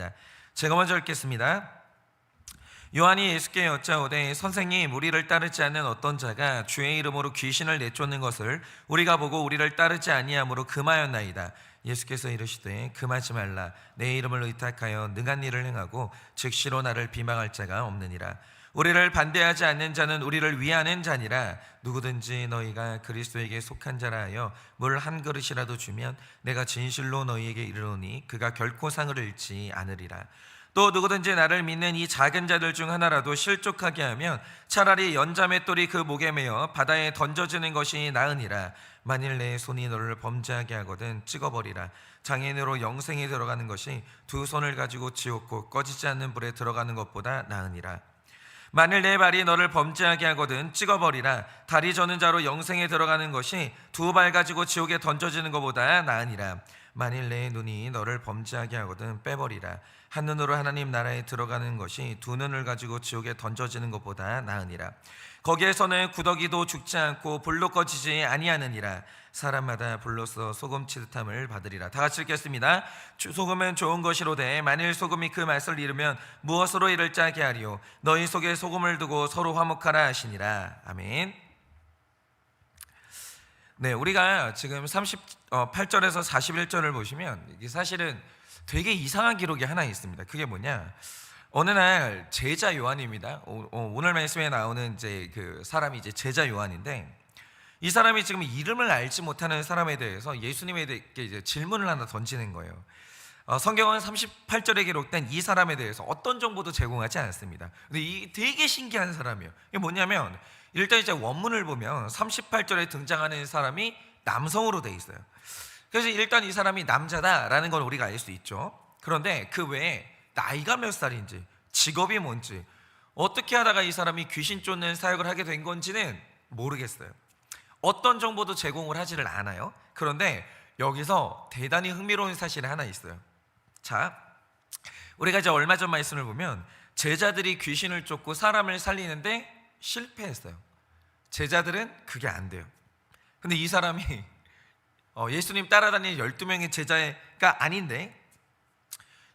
나으리이다. 제가 먼저 읽겠습니다. 요한이 예수께 여짜오되 선생님, 우리를 따르지 않는 어떤 자가 주의 이름으로 귀신을 내쫓는 것을 우리가 보고 우리를 따르지 아니함으로 금하였나이다. 예수께서 이르시되 금하지 말라. 내 이름을 의탁하여 능한 일을 행하고 즉시로 나를 비방할 자가 없느니라. 우리를 반대하지 않는 자는 우리를 위하는 자니라. 누구든지 너희가 그리스도에게 속한 자라 하여 물 한 그릇이라도 주면 내가 진실로 너희에게 이르노니 그가 결코 상을 잃지 않으리라. 또 누구든지 나를 믿는 이 작은 자들 중 하나라도 실족하게 하면 차라리 연자맷돌이 그 목에 매어 바다에 던져지는 것이 나으니라. 만일 내 손이 너를 범죄하게 하거든 찍어버리라. 장애인으로 영생에 들어가는 것이 두 손을 가지고 지옥고 꺼지지 않는 불에 들어가는 것보다 나으니라. 만일 내 발이 너를 범죄하게 하거든 찍어버리라. 다리 저는 자로 영생에 들어가는 것이 두 발 가지고 지옥에 던져지는 것보다 나으니라. 만일 내 눈이 너를 범죄하게 하거든 빼버리라. 한 눈으로 하나님 나라에 들어가는 것이 두 눈을 가지고 지옥에 던져지는 것보다 나으니라. 거기에서는 구더기도 죽지 않고 불로 꺼지지 아니하느니라. 사람마다 불로써 소금 치듯함을 받으리라. 다 같이 읽겠습니다. 소금은 좋은 것이로되 만일 소금이 그 맛을 잃으면 무엇으로 이를 짜게 하리요. 너희 속에 소금을 두고 서로 화목하라 하시니라. 아멘. 네, 우리가 지금 38절에서 41절을 보시면 이게 사실은 되게 이상한 기록이 하나 있습니다. 그게 뭐냐? 어느 날 제자 요한입니다. 오늘 말씀에 나오는 이제 그 사람이 이제 제자 요한인데, 이 사람이 지금 이름을 알지 못하는 사람에 대해서 예수님에게 이제 질문을 하나 던지는 거예요. 성경은 38절에 기록된 이 사람에 대해서 어떤 정보도 제공하지 않습니다. 근데 이 되게 신기한 사람이에요. 이게 뭐냐면 일단 이제 원문을 보면 38절에 등장하는 사람이 남성으로 돼 있어요. 그래서 일단 이 사람이 남자다라는 걸 우리가 알 수 있죠. 그런데 그 외에 나이가 몇 살인지, 직업이 뭔지, 어떻게 하다가 이 사람이 귀신 쫓는 사역을 하게 된 건지는 모르겠어요. 어떤 정보도 제공을 하지를 않아요. 그런데 여기서 대단히 흥미로운 사실이 하나 있어요. 자, 우리가 이제 얼마 전 말씀을 보면 제자들이 귀신을 쫓고 사람을 살리는데 실패했어요. 제자들은 그게 안 돼요. 근데 이 사람이 예수님 따라다니는 12명의 제자가 아닌데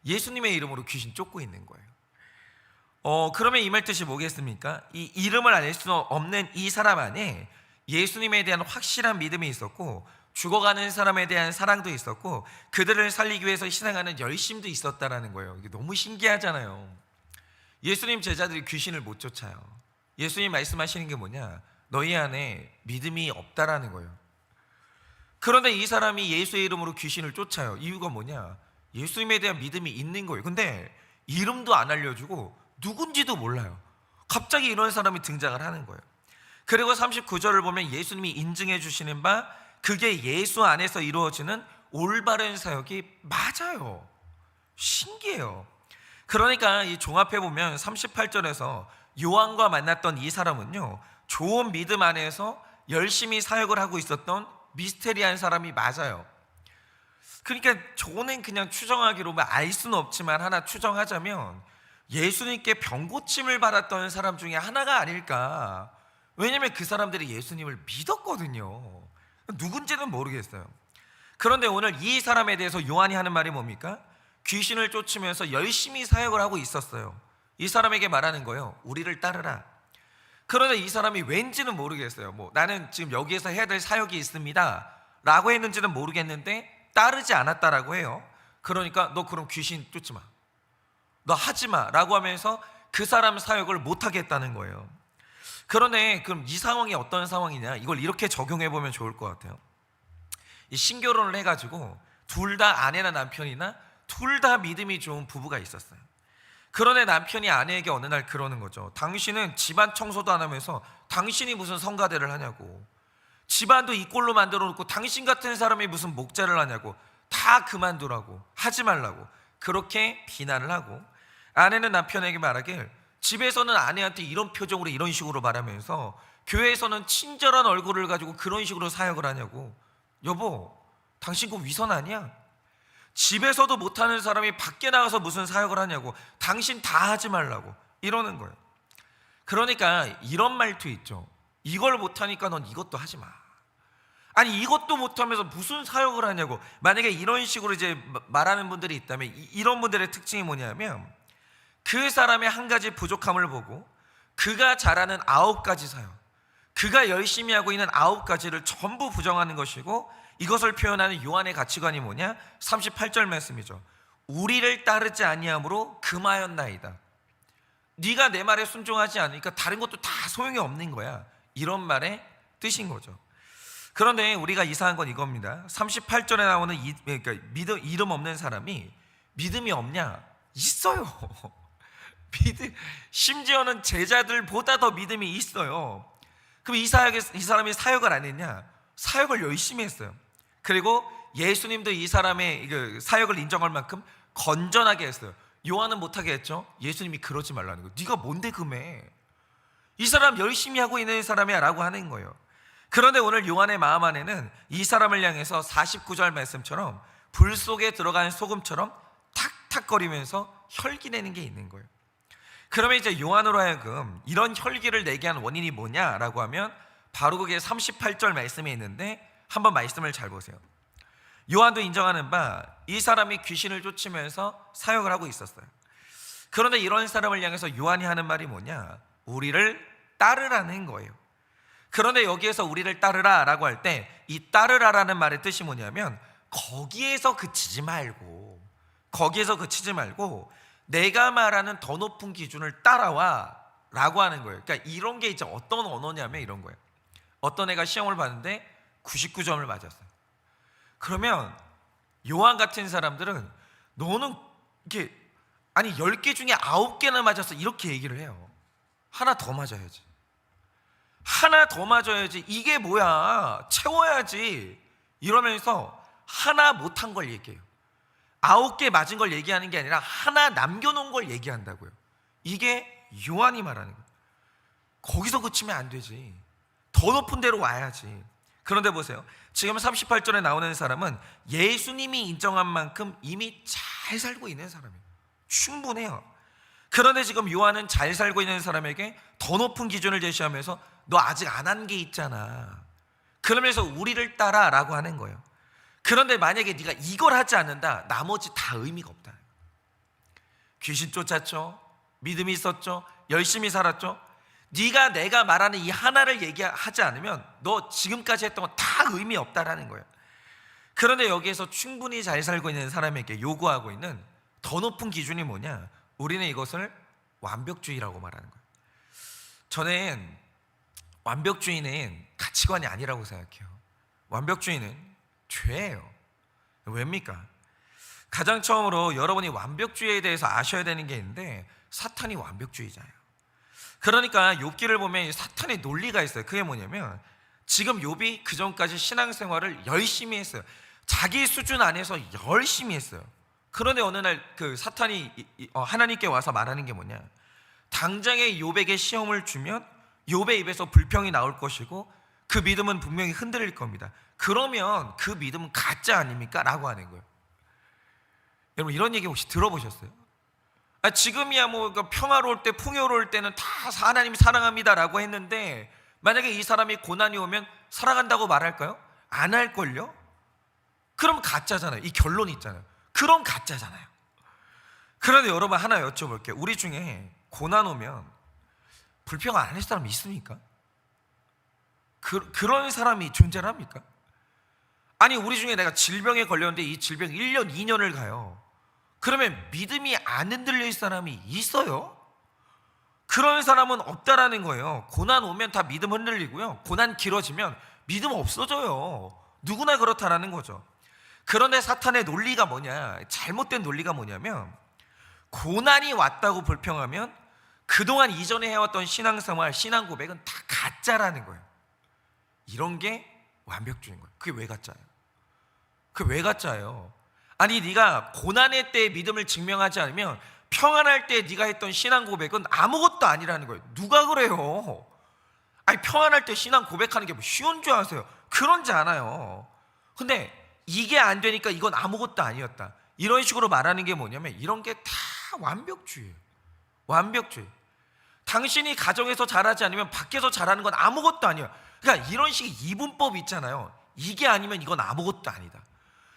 예수님의 이름으로 귀신 쫓고 있는 거예요. 그러면 이 말 뜻이 뭐겠습니까? 이 이름을 알 수 없는 이 사람 안에 예수님에 대한 확실한 믿음이 있었고, 죽어가는 사람에 대한 사랑도 있었고, 그들을 살리기 위해서 희생하는 열심도 있었다라는 거예요. 이게 너무 신기하잖아요. 예수님 제자들이 귀신을 못 쫓아요. 예수님 말씀하시는 게 뭐냐? 너희 안에 믿음이 없다라는 거예요. 그런데 이 사람이 예수의 이름으로 귀신을 쫓아요. 이유가 뭐냐? 예수님에 대한 믿음이 있는 거예요. 근데 이름도 안 알려주고 누군지도 몰라요. 갑자기 이런 사람이 등장을 하는 거예요. 그리고 39절을 보면 예수님이 인증해 주시는 바, 그게 예수 안에서 이루어지는 올바른 사역이 맞아요. 신기해요. 그러니까 이 종합해 보면 38절에서 요한과 만났던 이 사람은요, 좋은 믿음 안에서 열심히 사역을 하고 있었던 미스테리한 사람이 맞아요. 그러니까 저는 그냥 추정하기로 알 수는 없지만 하나 추정하자면 예수님께 병고침을 받았던 사람 중에 하나가 아닐까. 왜냐면 그 사람들이 예수님을 믿었거든요. 누군지는 모르겠어요. 그런데 오늘 이 사람에 대해서 요한이 하는 말이 뭡니까? 귀신을 쫓으면서 열심히 사역을 하고 있었어요. 이 사람에게 말하는 거예요. 우리를 따르라. 그런데 이 사람이 왠지는 모르겠어요. 나는 지금 여기에서 해야 될 사역이 있습니다 라고 했는지는 모르겠는데 따르지 않았다라고 해요. 그러니까 너 그럼 귀신 쫓지 마, 너 하지 마 라고 하면서 그 사람 사역을 못 하겠다는 거예요. 그런데 그럼 이 상황이 어떤 상황이냐, 이걸 이렇게 적용해 보면 좋을 것 같아요. 이 신결혼을 해가지고 둘 다 아내나 남편이나 둘 다 믿음이 좋은 부부가 있었어요. 그런데 남편이 아내에게 어느 날 그러는 거죠. 당신은 집안 청소도 안 하면서 당신이 무슨 성가대를 하냐고, 집안도 이 꼴로 만들어 놓고 당신 같은 사람이 무슨 목자를 하냐고, 다 그만두라고, 하지 말라고 그렇게 비난을 하고, 아내는 남편에게 말하길, 집에서는 아내한테 이런 표정으로 이런 식으로 말하면서 교회에서는 친절한 얼굴을 가지고 그런 식으로 사역을 하냐고. 여보, 당신 그 위선 아니야? 집에서도 못하는 사람이 밖에 나가서 무슨 사역을 하냐고, 당신 다 하지 말라고 이러는 거예요. 그러니까 이런 말투 있죠. 이걸 못하니까 넌 이것도 하지 마. 아니 이것도 못하면서 무슨 사역을 하냐고. 만약에 이런 식으로 이제 말하는 분들이 있다면 이런 분들의 특징이 뭐냐면 그 사람의 한 가지 부족함을 보고 그가 잘하는 9가지 사역, 그가 열심히 하고 있는 9가지를 전부 부정하는 것이고, 이것을 표현하는 요한의 가치관이 뭐냐? 38절 말씀이죠. 우리를 따르지 아니함으로 금하였나이다. 네가 내 말에 순종하지 않으니까 다른 것도 다 소용이 없는 거야. 이런 말의 뜻인 거죠. 그런데 우리가 이상한 건 이겁니다. 38절에 나오는 그러니까 이름 없는 사람이 믿음이 없냐? 있어요. 심지어는 제자들보다 더 믿음이 있어요. 그럼 이 사람이 사역을 안 했냐? 사역을 열심히 했어요. 그리고 예수님도 이 사람의 사역을 인정할 만큼 건전하게 했어요. 요한은 못하게 했죠. 예수님이 그러지 말라는 거예요. 네가 뭔데 금해? 이 사람 열심히 하고 있는 사람이야 라고 하는 거예요. 그런데 오늘 요한의 마음 안에는 이 사람을 향해서 49절 말씀처럼 불 속에 들어간 소금처럼 탁탁거리면서 혈기 내는 게 있는 거예요. 그러면 이제 요한으로 하여금 이런 혈기를 내게 한 원인이 뭐냐라고 하면 바로 그게 38절 말씀에 있는데, 한번 말씀을 잘 보세요. 요한도 인정하는 바 이 사람이 귀신을 쫓으면서 사역을 하고 있었어요. 그런데 이런 사람을 향해서 요한이 하는 말이 뭐냐? 우리를 따르라는 거예요. 그런데 여기에서 우리를 따르라 라고 할 때 이 따르라라는 말의 뜻이 뭐냐면 거기에서 그치지 말고 내가 말하는 더 높은 기준을 따라와 라고 하는 거예요. 그러니까 이런 게 이제 어떤 언어냐면 이런 거예요. 어떤 애가 시험을 봤는데 99점을 맞았어요. 그러면 요한 같은 사람들은 너는 이렇게 10개 중에 9개나 맞았어 이렇게 얘기를 해요. 하나 더 맞아야지. 이게 뭐야, 채워야지 이러면서 하나 못한 걸 얘기해요. 9개 맞은 걸 얘기하는 게 아니라 하나 남겨놓은 걸 얘기한다고요. 이게 요한이 말하는 거예요. 거기서 그치면 안 되지. 더 높은 데로 와야지. 그런데 보세요. 지금 38절에 나오는 사람은 예수님이 인정한 만큼 이미 잘 살고 있는 사람이에요. 충분해요. 그런데 지금 요한은 잘 살고 있는 사람에게 더 높은 기준을 제시하면서 너 아직 안 한 게 있잖아. 그러면서 우리를 따라 라고 하는 거예요. 그런데 만약에 네가 이걸 하지 않는다, 나머지 다 의미가 없다. 귀신 쫓았죠, 믿음이 있었죠, 열심히 살았죠. 네가 내가 말하는 이 하나를 얘기하지 않으면 너 지금까지 했던 건 다 의미 없다라는 거예요. 그런데 여기에서 충분히 잘 살고 있는 사람에게 요구하고 있는 더 높은 기준이 뭐냐? 우리는 이것을 완벽주의라고 말하는 거예요. 저는 완벽주의는 가치관이 아니라고 생각해요. 완벽주의는 죄예요. 왜입니까? 가장 처음으로 여러분이 완벽주의에 대해서 아셔야 되는 게 있는데, 사탄이 완벽주의자예요. 그러니까 욥기를 보면 사탄의 논리가 있어요. 그게 뭐냐면 지금 욥이 그전까지 신앙생활을 열심히 했어요. 자기 수준 안에서 열심히 했어요. 그런데 어느 날 그 사탄이 하나님께 와서 말하는 게 뭐냐? 당장에 욥에게 시험을 주면 욥의 입에서 불평이 나올 것이고 그 믿음은 분명히 흔들릴 겁니다. 그러면 그 믿음은 가짜 아닙니까? 라고 하는 거예요. 여러분 이런 얘기 혹시 들어보셨어요? 지금이야 뭐 평화로울 때, 풍요로울 때는 다 하나님 사랑합니다 라고 했는데, 만약에 이 사람이 고난이 오면 사랑한다고 말할까요? 안 할걸요? 그럼 가짜잖아요. 이 결론이 있잖아요. 그럼 가짜잖아요. 그런데 여러분 하나 여쭤볼게요. 우리 중에 고난 오면 불평 안 할 사람이 있습니까? 그런 사람이 존재합니까? 아니 우리 중에 내가 질병에 걸렸는데 이 질병 1년, 2년을 가요. 그러면 믿음이 안 흔들릴 사람이 있어요? 그런 사람은 없다라는 거예요. 고난 오면 다 믿음 흔들리고요, 고난 길어지면 믿음 없어져요. 누구나 그렇다라는 거죠. 그런데 사탄의 논리가 뭐냐, 잘못된 논리가 뭐냐면 고난이 왔다고 불평하면 그동안 이전에 해왔던 신앙생활, 신앙 고백은 다 가짜라는 거예요. 이런 게 완벽주의인 거예요. 그게 왜 가짜예요? 그게 왜 가짜예요? 아니 네가 고난의 때의 믿음을 증명하지 않으면 평안할 때 네가 했던 신앙 고백은 아무것도 아니라는 거예요. 누가 그래요? 아니 평안할 때 신앙 고백하는 게 뭐 쉬운 줄 아세요? 그런지 않아요. 근데 이게 안 되니까 이건 아무것도 아니었다, 이런 식으로 말하는 게 뭐냐면 이런 게 다 완벽주의예요. 완벽주의. 당신이 가정에서 잘하지 않으면 밖에서 잘하는 건 아무것도 아니에요. 그러니까 이런 식의 이분법 있잖아요. 이게 아니면 이건 아무것도 아니다.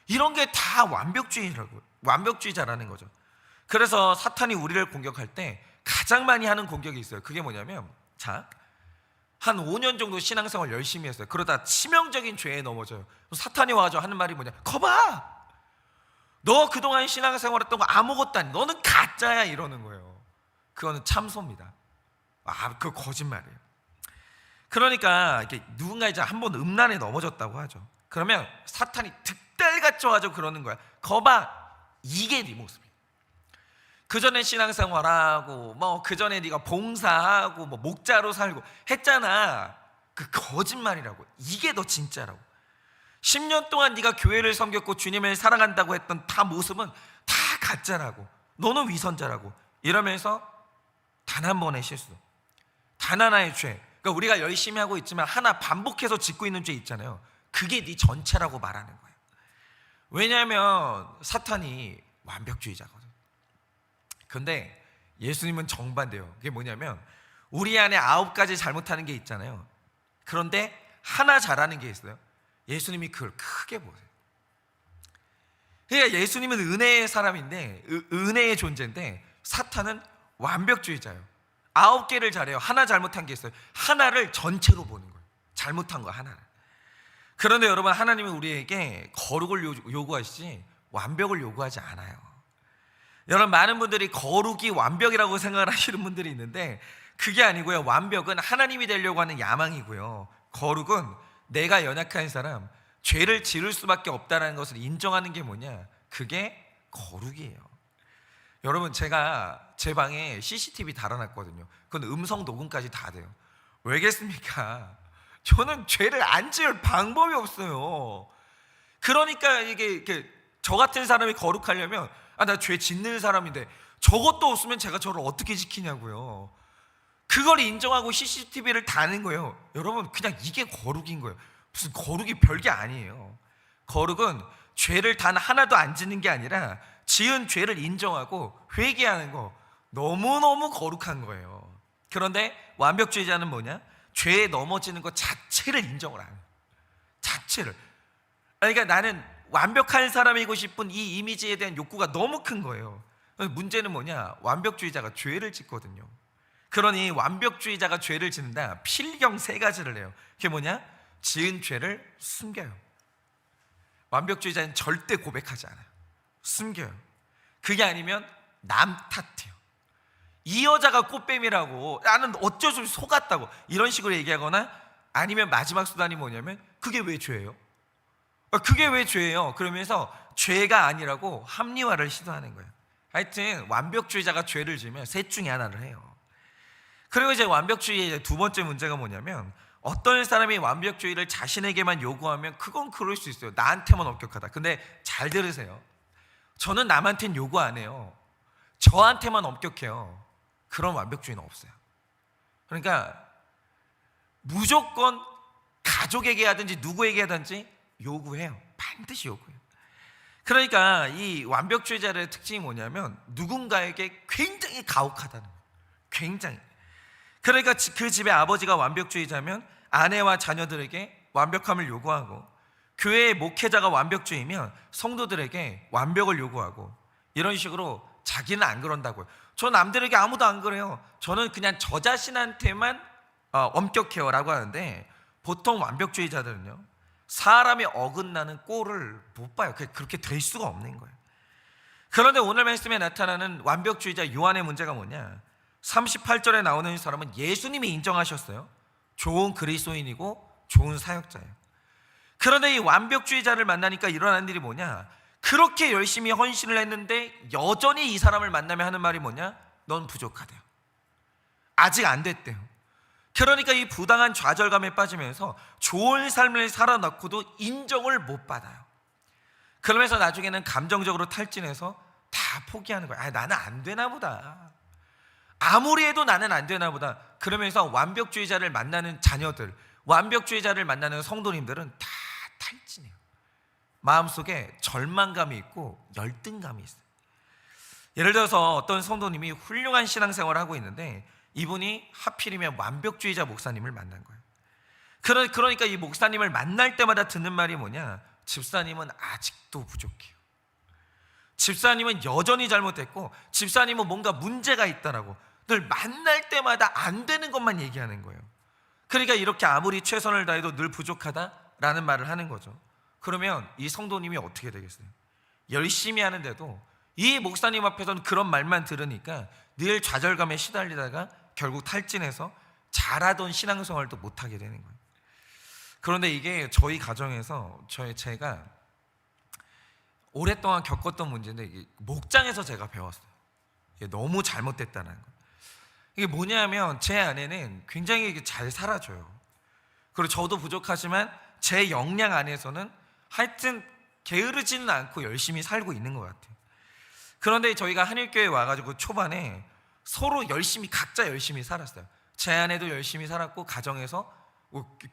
이런 게 다 완벽주의자라는 거죠. 그래서 사탄이 우리를 공격할 때 가장 많이 하는 공격이 있어요. 그게 뭐냐면, 자, 한 5년 정도 신앙생활 열심히 했어요. 그러다 치명적인 죄에 넘어져요. 사탄이 와서 하는 말이 뭐냐, 거봐, 너 그동안 신앙생활 했던 거 아무것도 아니, 너는 가짜야, 이러는 거예요. 그거는 참소입니다. 그거 거짓말이에요. 그러니까 이게 누군가 이제 한번 음란에 넘어졌다고 하죠. 그러면 사탄이 득달같이 와서 그러는 거야. 거봐, 이게 네 모습이야. 그전에 신앙생활하고 뭐 그전에 네가 봉사하고 뭐 목자로 살고 했잖아. 그 거짓말이라고. 이게 너 진짜라고. 10년 동안 네가 교회를 섬겼고 주님을 사랑한다고 했던 다 모습은 다 가짜라고. 너는 위선자라고. 이러면서 단 한 번의 실수, 단 하나의 죄, 그러니까 우리가 열심히 하고 있지만 하나 반복해서 짓고 있는 죄 있잖아요. 그게 네 전체라고 말하는 거예요. 왜냐하면 사탄이 완벽주의자거든. 근데 예수님은 정반대예요. 그게 뭐냐면, 우리 안에 9가지 잘못하는 게 있잖아요. 그런데 하나 잘하는 게 있어요. 예수님이 그걸 크게 보세요. 그러니까 예수님은 은혜의 사람인데, 은혜의 존재인데, 사탄은 완벽주의자예요. 9개를 잘해요. 하나 잘못한 게 있어요. 하나를 전체로 보는 거예요. 잘못한 거 하나를. 그런데 여러분, 하나님은 우리에게 거룩을 요구하시지 완벽을 요구하지 않아요. 여러분, 많은 분들이 거룩이 완벽이라고 생각을 하시는 분들이 있는데 그게 아니고요. 완벽은 하나님이 되려고 하는 야망이고요. 거룩은 내가 연약한 사람, 죄를 지을 수밖에 없다는 것을 인정하는 게 뭐냐, 그게 거룩이에요. 여러분, 제가 제 방에 CCTV 달아놨거든요. 그건 음성 녹음까지 다 돼요. 왜겠습니까? 저는 죄를 안 지을 방법이 없어요. 그러니까 이게 저 같은 사람이 거룩하려면, 나 죄 짓는 사람인데 저것도 없으면 제가 저를 어떻게 지키냐고요. 그걸 인정하고 CCTV를 다는 거예요. 여러분, 그냥 이게 거룩인 거예요. 무슨 거룩이 별게 아니에요. 거룩은 죄를 단 하나도 안 짓는 게 아니라 지은 죄를 인정하고 회개하는 거, 너무너무 거룩한 거예요. 그런데 완벽주의자는 뭐냐? 죄에 넘어지는 것 자체를 인정을 안 해요. 자체를. 그러니까 나는 완벽한 사람이고 싶은 이 이미지에 대한 욕구가 너무 큰 거예요. 문제는 뭐냐? 완벽주의자가 죄를 짓거든요. 그러니 완벽주의자가 죄를 짓는다, 필경 3가지를 해요. 그게 뭐냐? 지은 죄를 숨겨요. 완벽주의자는 절대 고백하지 않아요. 숨겨요. 그게 아니면 남 탓해요. 이 여자가 꽃뱀이라고, 나는 어쩔 수 없이 속았다고, 이런 식으로 얘기하거나, 아니면 마지막 수단이 뭐냐면, 그게 왜 죄예요? 그게 왜 죄예요? 그러면서 죄가 아니라고 합리화를 시도하는 거예요. 하여튼 완벽주의자가 죄를 지으면 셋 중에 하나를 해요. 그리고 이제 완벽주의의 2번째 문제가 뭐냐면, 어떤 사람이 완벽주의를 자신에게만 요구하면 그건 그럴 수 있어요. 나한테만 엄격하다. 근데 잘 들으세요. 저는 남한테는 요구 안 해요. 저한테만 엄격해요. 그런 완벽주의는 없어요. 그러니까 무조건 가족에게 하든지 누구에게 하든지 요구해요. 반드시 요구해요. 그러니까 이 완벽주의자의 특징이 뭐냐면, 누군가에게 굉장히 가혹하다는 거예요. 굉장히. 그러니까 그 집의 아버지가 완벽주의자면 아내와 자녀들에게 완벽함을 요구하고, 교회의 목회자가 완벽주의면 성도들에게 완벽을 요구하고, 이런 식으로 자기는 안 그런다고요. 저 남들에게 아무도 안 그래요. 저는 그냥 저 자신한테만 엄격해요 라고 하는데, 보통 완벽주의자들은요, 사람이 어긋나는 꼴을 못 봐요. 그렇게 될 수가 없는 거예요. 그런데 오늘 말씀에 나타나는 완벽주의자 요한의 문제가 뭐냐, 38절에 나오는 사람은 예수님이 인정하셨어요. 좋은 그리스도인이고 좋은 사역자예요. 그런데 이 완벽주의자를 만나니까 일어난 일이 뭐냐, 그렇게 열심히 헌신을 했는데 여전히 이 사람을 만나면 하는 말이 뭐냐, 넌 부족하대요. 아직 안 됐대요. 그러니까 이 부당한 좌절감에 빠지면서 좋은 삶을 살아놓고도 인정을 못 받아요. 그러면서 나중에는 감정적으로 탈진해서 다 포기하는 거예요. 나는 안 되나 보다. 아무리 해도 나는 안 되나 보다. 그러면서 완벽주의자를 만나는 자녀들, 완벽주의자를 만나는 성도님들은 다 탈진해요. 마음속에 절망감이 있고 열등감이 있어요. 예를 들어서 어떤 성도님이 훌륭한 신앙생활을 하고 있는데, 이분이 하필이면 완벽주의자 목사님을 만난 거예요. 그러니까 이 목사님을 만날 때마다 듣는 말이 뭐냐? 집사님은 아직도 부족해요. 집사님은 여전히 잘못했고 집사님은 뭔가 문제가 있다라고 늘 만날 때마다 안 되는 것만 얘기하는 거예요. 그러니까 이렇게 아무리 최선을 다해도 늘 부족하다라는 말을 하는 거죠. 그러면 이 성도님이 어떻게 되겠어요? 열심히 하는데도 이 목사님 앞에서는 그런 말만 들으니까 늘 좌절감에 시달리다가 결국 탈진해서 잘하던 신앙생활도 못하게 되는 거예요. 그런데 이게 저희 가정에서 제가 오랫동안 겪었던 문제인데 목장에서 제가 배웠어요. 이게 너무 잘못됐다는 거. 이게 뭐냐면 제 아내는 굉장히 잘 살아줘요. 그리고 저도 부족하지만 제 역량 안에서는 하여튼 게으르지는 않고 열심히 살고 있는 것 같아요. 그런데 저희가 한일교회 와가지고 초반에 서로 열심히 각자 열심히 살았어요. 제 아내도 열심히 살았고 가정에서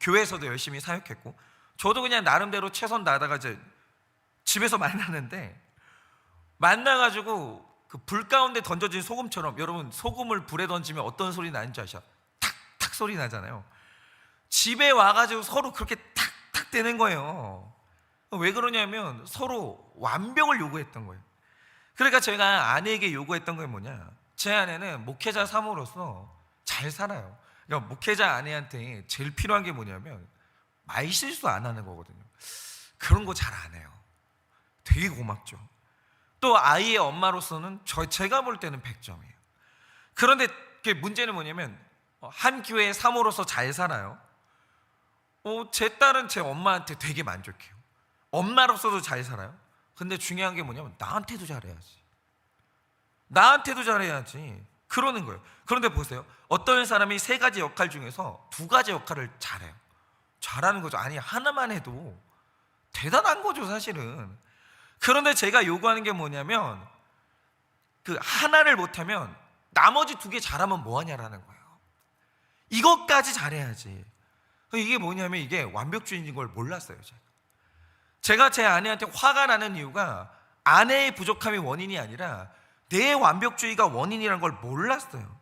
교회에서도 열심히 사역했고 저도 그냥 나름대로 최선 다하다가 이제 집에서 만나가지고 그 불 가운데 던져진 소금처럼, 여러분 소금을 불에 던지면 어떤 소리 나는 줄 아시죠? 탁탁 소리 나잖아요. 집에 와가지고 서로 그렇게 탁탁 대는 거예요. 왜 그러냐면 서로 완벽을 요구했던 거예요. 그러니까 제가 아내에게 요구했던 게 뭐냐, 제 아내는 목회자 삼으로서 잘 살아요. 그러니까 목회자 아내한테 제일 필요한 게 뭐냐면 말실수 안 하는 거거든요. 그런 거 잘 안 해요. 되게 고맙죠. 또 아이의 엄마로서는 제가 볼 때는 100점이에요. 그런데 문제는 뭐냐면 한 교회의 사모로서 잘 살아요. 제 딸은 제 엄마한테 되게 만족해요. 엄마로서도 잘 살아요. 근데 중요한 게 뭐냐면 나한테도 잘해야지 그러는 거예요. 그런데 보세요, 어떤 사람이 세 가지 역할 중에서 두 가지 역할을 잘해요. 잘하는 거죠. 아니 하나만 해도 대단한 거죠 사실은. 그런데 제가 요구하는 게 뭐냐면 그 하나를 못하면 나머지 두 개 잘하면 뭐하냐라는 거예요. 이것까지 잘해야지. 이게 뭐냐면 이게 완벽주의인 걸 몰랐어요. 제가 제 아내한테 화가 나는 이유가 아내의 부족함이 원인이 아니라 내 완벽주의가 원인이라는 걸 몰랐어요.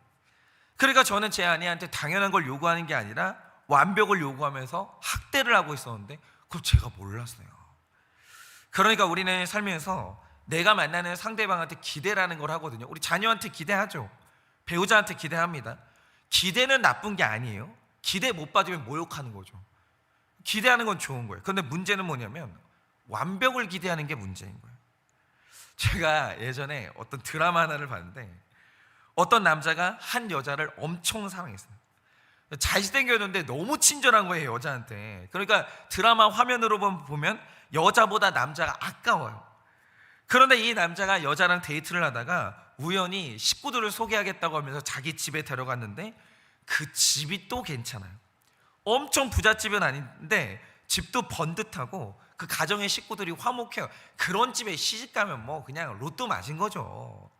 그러니까 저는 제 아내한테 당연한 걸 요구하는 게 아니라 완벽을 요구하면서 학대를 하고 있었는데 그걸 제가 몰랐어요. 그러니까 우리는 살면서 내가 만나는 상대방한테 기대라는 걸 하거든요. 우리 자녀한테 기대하죠. 배우자한테 기대합니다. 기대는 나쁜 게 아니에요. 기대 못 받으면 모욕하는 거죠. 기대하는 건 좋은 거예요. 그런데 문제는 뭐냐면 완벽을 기대하는 게 문제인 거예요. 제가 예전에 어떤 드라마 하나를 봤는데 어떤 남자가 한 여자를 엄청 사랑했어요. 잘생겼는데 너무 친절한 거예요 여자한테. 그러니까 드라마 화면으로 보면 여자보다 남자가 아까워요. 그런데 이 남자가 여자랑 데이트를 하다가 우연히 식구들을 소개하겠다고 하면서 자기 집에 데려갔는데 그 집이 또 괜찮아요. 엄청 부잣집은 아닌데 집도 번듯하고 그 가정의 식구들이 화목해요. 그런 집에 시집가면 뭐 그냥 로또 맞은 거죠.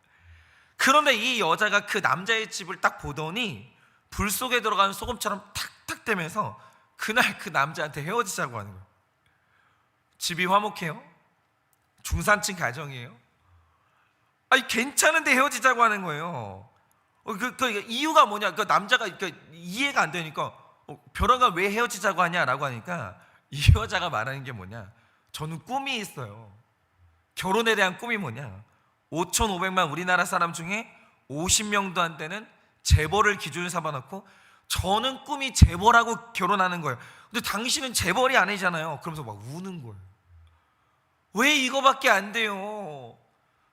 그런데 이 여자가 그 남자의 집을 딱 보더니 불 속에 들어가는 소금처럼 탁탁 대면서 그날 그 남자한테 헤어지자고 하는 거예요. 집이 화목해요? 중산층 가정이에요? 아니 괜찮은데 헤어지자고 하는 거예요. 그 이유가 뭐냐? 그 남자가 이해가 안 되니까 벼랑아 왜 헤어지자고 하냐라고 하니까 이 여자가 말하는 게 뭐냐? 저는 꿈이 있어요. 결혼에 대한 꿈이 뭐냐? 5,500만 우리나라 사람 중에 50명도 안 되는 재벌을 기준 삼아놓고 저는 꿈이 재벌하고 결혼하는 거예요. 근데 당신은 재벌이 아니잖아요. 그러면서 막 우는 거예요. 왜 이거밖에 안 돼요?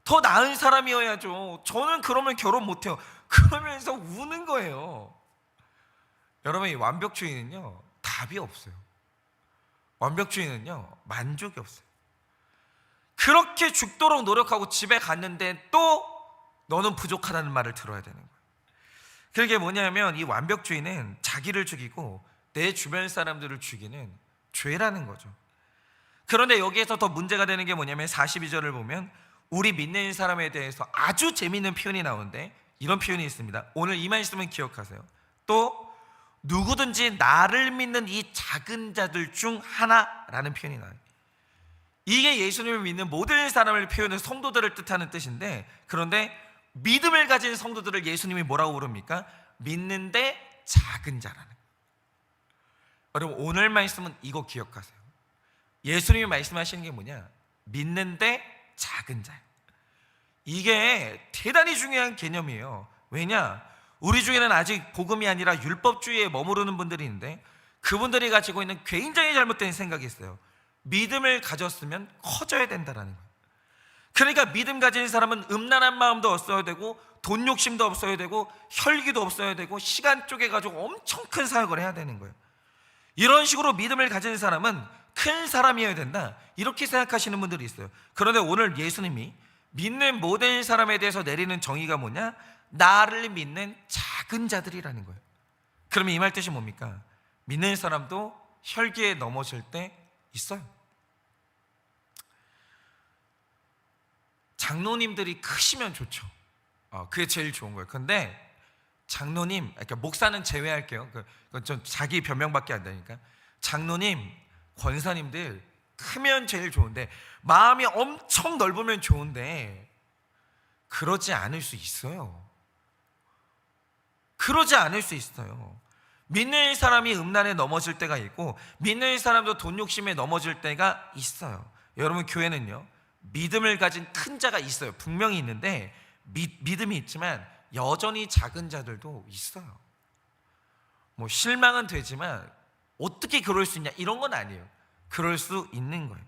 더 나은 사람이어야죠. 저는 그러면 결혼 못해요. 그러면서 우는 거예요. 여러분, 이 완벽주의는요 답이 없어요. 완벽주의는요 만족이 없어요. 그렇게 죽도록 노력하고 집에 갔는데 또 너는 부족하다는 말을 들어야 되는 거예요. 그게 뭐냐면 이 완벽주의는 자기를 죽이고 내 주변 사람들을 죽이는 죄라는 거죠. 그런데 여기에서 더 문제가 되는 게 뭐냐면 42절을 보면 우리 믿는 사람에 대해서 아주 재미있는 표현이 나오는데 이런 표현이 있습니다. 오늘 이 말씀은 기억하세요. 또 누구든지 나를 믿는 이 작은 자들 중 하나라는 표현이 나와요. 이게 예수님을 믿는 모든 사람을 표현해서 성도들을 뜻하는 뜻인데, 그런데 믿음을 가진 성도들을 예수님이 뭐라고 부릅니까? 믿는데 작은 자라는. 여러분, 오늘 말씀은 이거 기억하세요. 예수님이 말씀하시는 게 뭐냐? 믿는데 작은 자예요. 이게 대단히 중요한 개념이에요. 왜냐? 우리 중에는 아직 복음이 아니라 율법주의에 머무르는 분들이 있는데, 그분들이 가지고 있는 굉장히 잘못된 생각이 있어요. 믿음을 가졌으면 커져야 된다라는 거예요. 그러니까 믿음 가진 사람은 음란한 마음도 없어야 되고, 돈 욕심도 없어야 되고, 혈기도 없어야 되고, 시간 쪼개가지고 엄청 큰 사역을 해야 되는 거예요. 이런 식으로 믿음을 가진 사람은 큰 사람이어야 된다, 이렇게 생각하시는 분들이 있어요. 그런데 오늘 예수님이 믿는 모든 사람에 대해서 내리는 정의가 뭐냐? 나를 믿는 작은 자들이라는 거예요. 그러면 이 말 뜻이 뭡니까? 믿는 사람도 혈기에 넘어질 때 있어요. 장로님들이 크시면 좋죠. 그게 제일 좋은 거예요. 근데 장로님, 그러니까 목사는 제외할게요. 그건 좀 자기 변명밖에 안 되니까. 장로님, 권사님들 크면 제일 좋은데, 마음이 엄청 넓으면 좋은데 그러지 않을 수 있어요. 그러지 않을 수 있어요. 믿는 사람이 음란에 넘어질 때가 있고, 믿는 사람도 돈 욕심에 넘어질 때가 있어요. 여러분, 교회는요, 믿음을 가진 큰 자가 있어요. 분명히 있는데, 믿음이 있지만 여전히 작은 자들도 있어요. 뭐 실망은 되지만 어떻게 그럴 수 있냐, 이런 건 아니에요. 그럴 수 있는 거예요.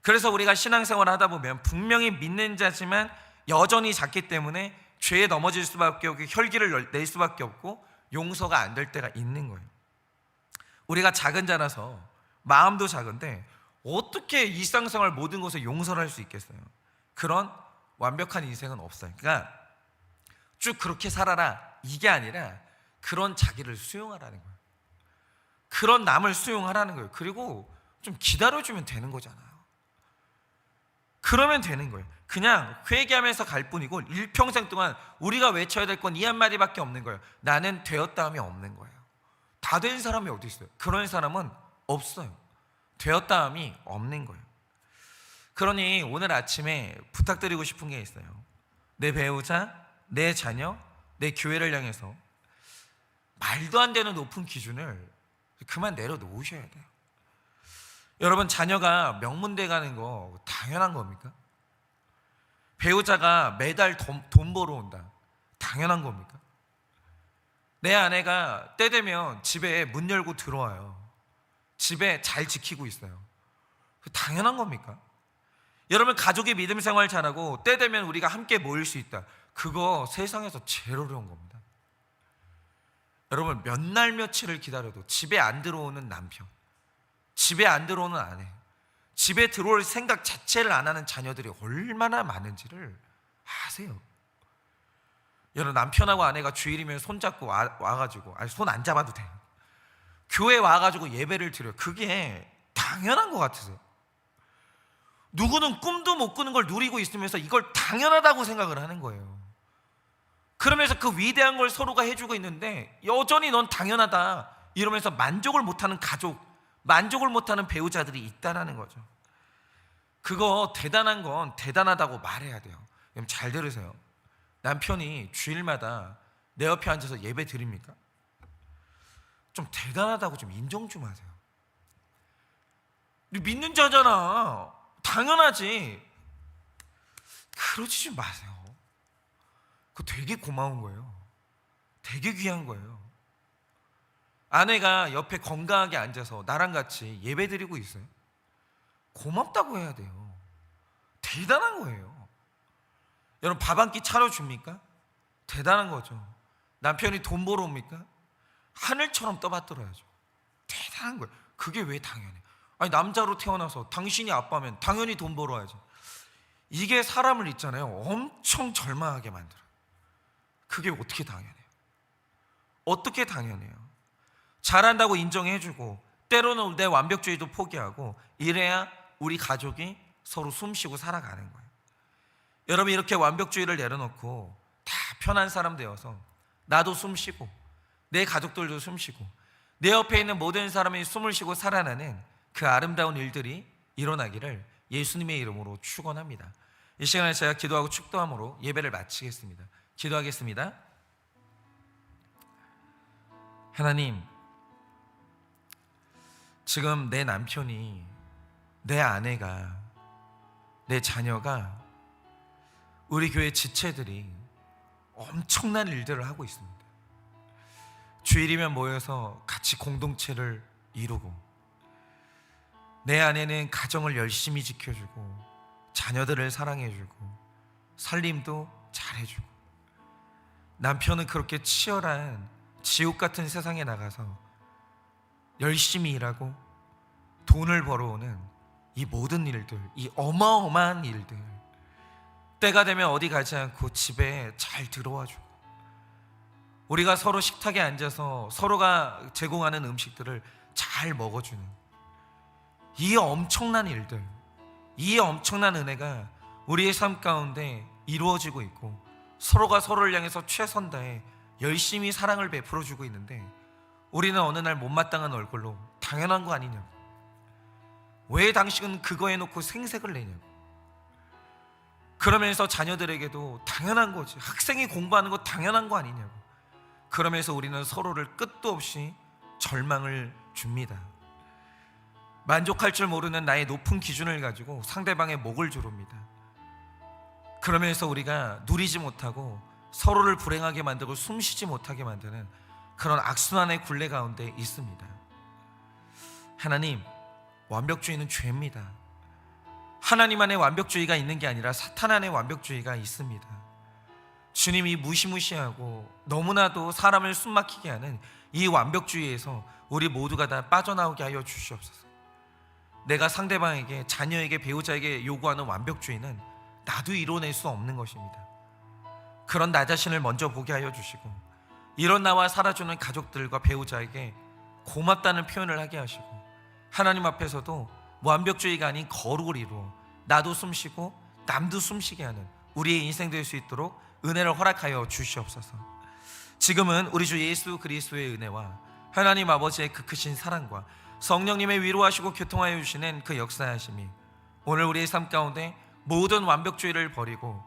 그래서 우리가 신앙생활을 하다 보면 분명히 믿는 자지만 여전히 작기 때문에 죄에 넘어질 수밖에 없고, 혈기를 낼 수밖에 없고, 용서가 안 될 때가 있는 거예요. 우리가 작은 자라서 마음도 작은데 어떻게 일상생활 모든 것에 용서를 할 수 있겠어요? 그런 완벽한 인생은 없어요. 그러니까 쭉 그렇게 살아라, 이게 아니라 그런 자기를 수용하라는 거예요. 그런 남을 수용하라는 거예요. 그리고 좀 기다려주면 되는 거잖아요. 그러면 되는 거예요. 그냥 회개하면서 갈 뿐이고, 일평생 동안 우리가 외쳐야 될 건 이 한마디밖에 없는 거예요. 나는 되었다함이 없는 거예요. 다 된 사람이 어디 있어요? 그런 사람은 없어요. 되었다함이 없는 거예요. 그러니 오늘 아침에 부탁드리고 싶은 게 있어요. 내 배우자, 내 자녀, 내 교회를 향해서 말도 안 되는 높은 기준을 그만 내려놓으셔야 돼요. 여러분, 자녀가 명문대 가는 거 당연한 겁니까? 배우자가 매달 돈 벌어온다, 당연한 겁니까? 내 아내가 때 되면 집에 문 열고 들어와요. 집에 잘 지키고 있어요. 당연한 겁니까? 여러분, 가족이 믿음 생활 잘하고 때 되면 우리가 함께 모일 수 있다, 그거 세상에서 제일 어려운 겁니다. 여러분, 몇 날 며칠을 기다려도 집에 안 들어오는 남편, 집에 안 들어오는 아내, 집에 들어올 생각 자체를 안 하는 자녀들이 얼마나 많은지를 아세요? 여러분, 남편하고 아내가 주일이면 손잡고 와가지고, 아니 손 안 잡아도 돼요, 교회 와가지고 예배를 드려요. 그게 당연한 것 같으세요? 누구는 꿈도 못 꾸는 걸 누리고 있으면서 이걸 당연하다고 생각을 하는 거예요. 그러면서 그 위대한 걸 서로가 해주고 있는데 여전히 넌 당연하다 이러면서 만족을 못하는 가족, 만족을 못하는 배우자들이 있다는 거죠. 그거 대단한 건 대단하다고 말해야 돼요. 여러분, 잘 들으세요. 남편이 주일마다 내 옆에 앉아서 예배 드립니까? 좀 대단하다고 좀 인정 좀 하세요. 믿는 자잖아, 당연하지. 그러지 좀 마세요. 그거 되게 고마운 거예요. 되게 귀한 거예요. 아내가 옆에 건강하게 앉아서 나랑 같이 예배 드리고 있어요. 고맙다고 해야 돼요. 대단한 거예요. 여러분, 밥 한 끼 차려줍니까? 대단한 거죠. 남편이 돈 벌어 옵니까? 하늘처럼 떠받들어야죠. 대단한 거예요. 그게 왜 당연해? 아니, 남자로 태어나서 당신이 아빠면 당연히 돈 벌어야지. 이게 사람을 있잖아요, 엄청 절망하게 만들어요. 그게 어떻게 당연해요? 어떻게 당연해요? 잘한다고 인정해주고, 때로는 내 완벽주의도 포기하고, 이래야 우리 가족이 서로 숨쉬고 살아가는 거예요. 여러분, 이렇게 완벽주의를 내려놓고 다 편한 사람 되어서 나도 숨쉬고 내 가족들도 숨쉬고 내 옆에 있는 모든 사람이 숨을 쉬고 살아나는 그 아름다운 일들이 일어나기를 예수님의 이름으로 축원합니다. 이 시간에 제가 기도하고 축도함으로 예배를 마치겠습니다. 기도하겠습니다. 하나님, 지금 내 남편이, 내 아내가, 내 자녀가, 우리 교회 지체들이 엄청난 일들을 하고 있습니다. 주일이면 모여서 같이 공동체를 이루고, 내 아내는 가정을 열심히 지켜주고 자녀들을 사랑해주고 살림도 잘해주고, 남편은 그렇게 치열한 지옥 같은 세상에 나가서 열심히 일하고 돈을 벌어오는 이 모든 일들, 이 어마어마한 일들, 때가 되면 어디 가지 않고 집에 잘 들어와주고, 우리가 서로 식탁에 앉아서 서로가 제공하는 음식들을 잘 먹어주는 이 엄청난 일들, 이 엄청난 은혜가 우리의 삶 가운데 이루어지고 있고, 서로가 서로를 향해서 최선 다해 열심히 사랑을 베풀어주고 있는데, 우리는 어느 날 못마땅한 얼굴로 당연한 거 아니냐고, 왜 당신은 그거 해놓고 생색을 내냐고, 그러면서 자녀들에게도 당연한 거지, 학생이 공부하는 거 당연한 거 아니냐고, 그러면서 우리는 서로를 끝도 없이 절망을 줍니다. 만족할 줄 모르는 나의 높은 기준을 가지고 상대방의 목을 조릅니다. 그러면서 우리가 누리지 못하고 서로를 불행하게 만들고 숨쉬지 못하게 만드는 그런 악순환의 굴레 가운데 있습니다. 하나님, 완벽주의는 죄입니다. 하나님 안에 완벽주의가 있는 게 아니라 사탄 안에 완벽주의가 있습니다. 주님이 무시무시하고 너무나도 사람을 숨막히게 하는 이 완벽주의에서 우리 모두가 다 빠져나오게 하여 주시옵소서. 내가 상대방에게, 자녀에게, 배우자에게 요구하는 완벽주의는 나도 이뤄낼 수 없는 것입니다. 그런 나 자신을 먼저 보게 하여 주시고, 이런 나와 살아주는 가족들과 배우자에게 고맙다는 표현을 하게 하시고, 하나님 앞에서도 완벽주의가 아닌 거룩을 이루어 나도 숨쉬고 남도 숨쉬게 하는 우리의 인생 될 수 있도록 은혜를 허락하여 주시옵소서. 지금은 우리 주 예수 그리스도의 은혜와 하나님 아버지의 그 크신 사랑과 성령님의 위로하시고 교통하여 주시는 그 역사하심이 오늘 우리의 삶 가운데 모든 완벽주의를 버리고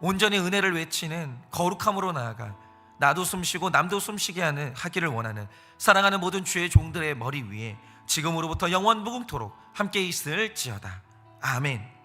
온전히 은혜를 외치는 거룩함으로 나아가 나도 숨쉬고 남도 숨쉬게 하기를 원하는 사랑하는 모든 주의 종들의 머리 위에 지금으로부터 영원 무궁토록 함께 있을지어다. 아멘.